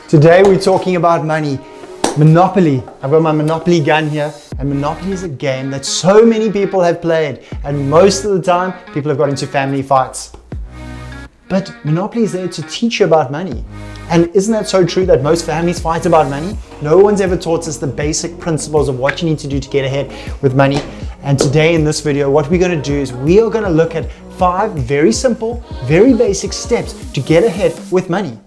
Today we're talking about money. Monopoly. I've got my Monopoly gun here, and Monopoly is a game that so many people have played, and most of the time people have got into family fights. But Monopoly is there to teach you about money. And isn't that so true that most families fight about money? No one's ever taught us the basic principles of what you need to do to get ahead with money. And today in this video, what we're going to do is we are going to look at 5 very simple, very basic steps to get ahead with money.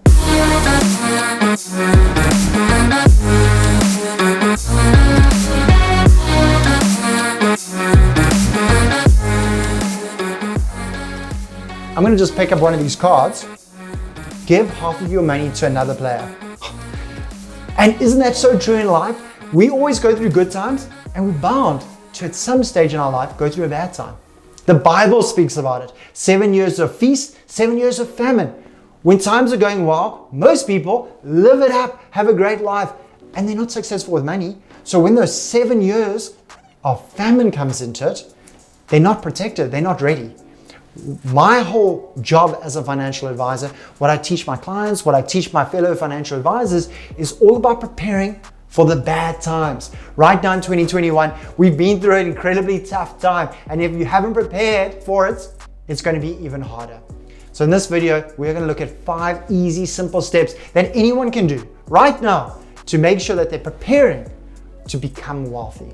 I'm going to just pick up one of these cards. Give half of your money to another player. And isn't that so true in life? We always go through good times, and we're bound to at some stage in our life go through a bad time. The Bible speaks about it. 7 years of feast, 7 years of famine. When times are going well, most people live it up, have a great life, and they're not successful with money. So when those 7 years of famine comes into it, they're not protected, they're not ready. My whole job as a financial advisor, what I teach my clients, what I teach my fellow financial advisors is all about preparing for the bad times. Right now in 2021, we've been through an incredibly tough time, and if you haven't prepared for it, it's going to be even harder. So in this video, we're going to look at 5 easy, simple steps that anyone can do right now to make sure that they're preparing to become wealthy.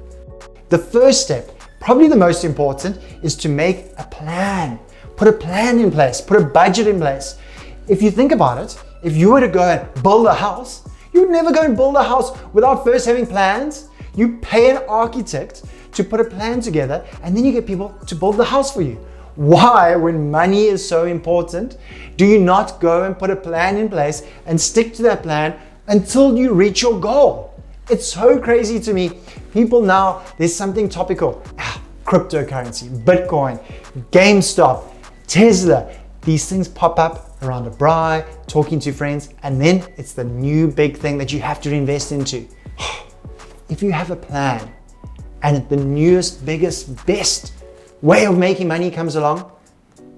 The first step, probably the most important, is to make a plan. Put a plan in place, put a budget in place. If you think about it, if you were to go and build a house, you would never go and build a house without first having plans. You pay an architect to put a plan together, and then you get people to build the house for you. Why, when money is so important, do you not go and put a plan in place and stick to that plan until you reach your goal? It's so crazy to me. People now, there's something topical. Cryptocurrency, Bitcoin, GameStop, Tesla. These things pop up around a braai, talking to friends, and then it's the new big thing that you have to invest into. If you have a plan and the newest, biggest, best way of making money comes along,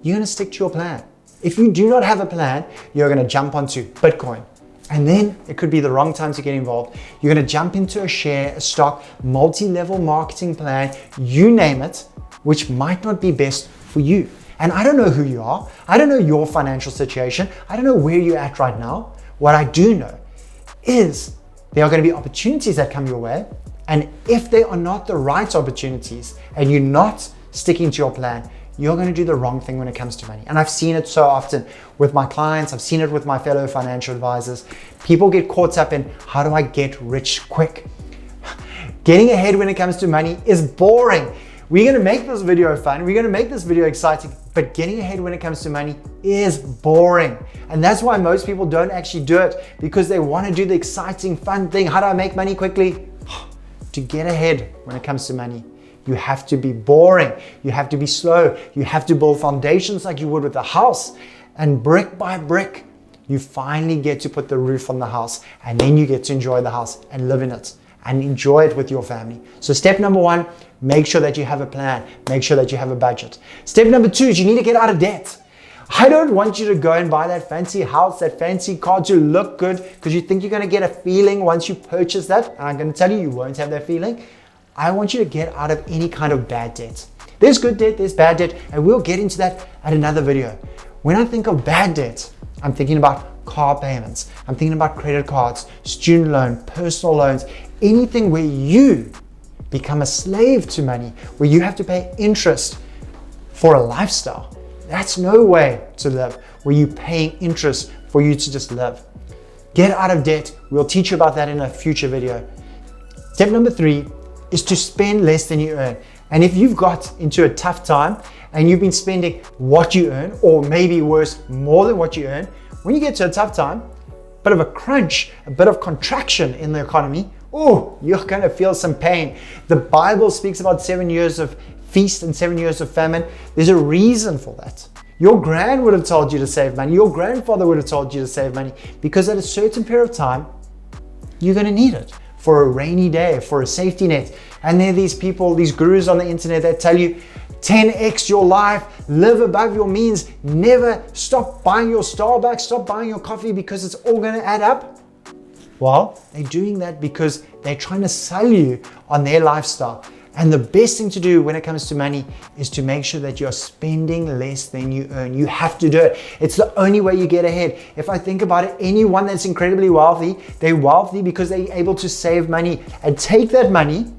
you're going to stick to your plan. If you do not have a plan, you're going to jump onto Bitcoin. And then it could be the wrong time to get involved. You're going to jump into a share, a stock, multi-level marketing plan, you name it, which might not be best for you. And I don't know who you are. I don't know your financial situation. I don't know where you're at right now. What I do know is there are going to be opportunities that come your way. And if they are not the right opportunities and you're not sticking to your plan, you're going to do the wrong thing when it comes to money. And I've seen it so often with my clients. I've seen it with my fellow financial advisors. People get caught up in, how do I get rich quick? Getting ahead when it comes to money is boring. We're going to make this video fun. We're going to make this video exciting, but getting ahead when it comes to money is boring. And that's why most people don't actually do it, because they want to do the exciting, fun thing. How do I make money quickly? To get ahead when it comes to money, you have to be boring. You have to be slow. You have to build foundations like you would with a house. And brick by brick, you finally get to put the roof on the house. And then you get to enjoy the house and live in it and enjoy it with your family. So step number 1, make sure that you have a plan. Make sure that you have a budget. Step number 2 is you need to get out of debt. I don't want you to go and buy that fancy house, that fancy car to look good because you think you're going to get a feeling once you purchase that. And I'm going to tell you, you won't have that feeling. I want you to get out of any kind of bad debt. There's good debt, there's bad debt, and we'll get into that at another video. When I think of bad debt, I'm thinking about car payments. I'm thinking about credit cards, student loan, personal loans, anything where you become a slave to money, where you have to pay interest for a lifestyle. That's no way to live, where you're paying interest for you to just live. Get out of debt. We'll teach you about that in a future video. Step number 3 is to spend less than you earn. And if you've got into a tough time and you've been spending what you earn, or maybe worse, more than what you earn, when you get to a tough time, a bit of a crunch, a bit of contraction in the economy, you're going to feel some pain. The Bible speaks about 7 years of feast and 7 years of famine. There's a reason for that. Your grand would have told you to save money. Your grandfather would have told you to save money, because at a certain period of time, you're going to need it for a rainy day, for a safety net. And there are these people, these gurus on the internet that tell you 10x your life, live above your means, never stop buying your Starbucks, stop buying your coffee because it's all going to add up. Well, they're doing that because they're trying to sell you on their lifestyle. And the best thing to do when it comes to money is to make sure that you're spending less than you earn. You have to do it. It's the only way you get ahead. If I think about it, anyone that's incredibly wealthy, they're wealthy because they're able to save money and take that money,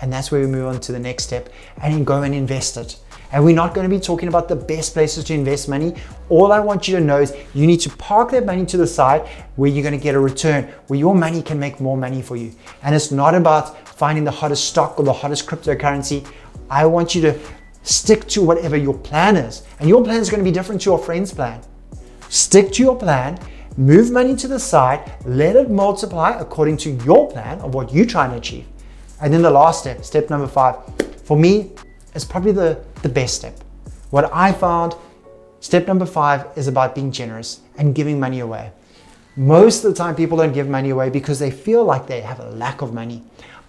and that's where we move on to the next step, and then go and invest it. And we're not going to be talking about the best places to invest money. All I want you to know is you need to park that money to the side where you're going to get a return, where your money can make more money for you. And it's not about finding the hottest stock or the hottest cryptocurrency. I want you to stick to whatever your plan is. And your plan is going to be different to your friend's plan. Stick to your plan, move money to the side, let it multiply according to your plan of what you're trying to achieve. And then the last step, step number 5, for me, is probably the best step. What I found, step number 5 is about being generous and giving money away. Most of the time, people don't give money away because they feel like they have a lack of money.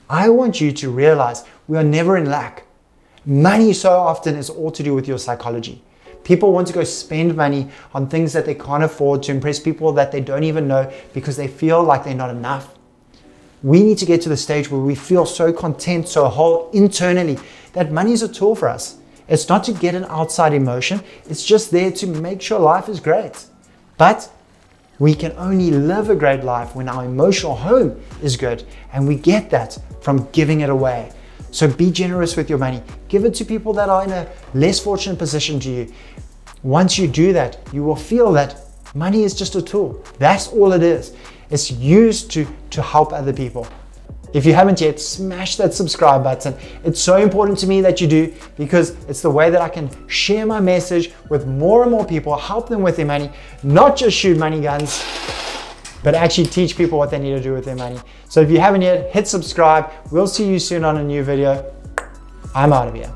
I want you to realize we are never in lack. Money so often is all to do with your psychology. People want to go spend money on things that they can't afford to impress people that they don't even know because they feel like they're not enough. We need to get to the stage where we feel so content, so whole internally, that money is a tool for us. It's not to get an outside emotion. It's just there to make sure life is great. But we can only live a great life when our emotional home is good. And we get that from giving it away. So be generous with your money. Give it to people that are in a less fortunate position to you. Once you do that, you will feel that money is just a tool. That's all it is. It's used to help other people. If you haven't yet, smash that subscribe button. It's so important to me that you do because it's the way that I can share my message with more and more people, help them with their money, not just shoot money guns, but actually teach people what they need to do with their money. So if you haven't yet, hit subscribe. We'll see you soon on a new video. I'm out of here.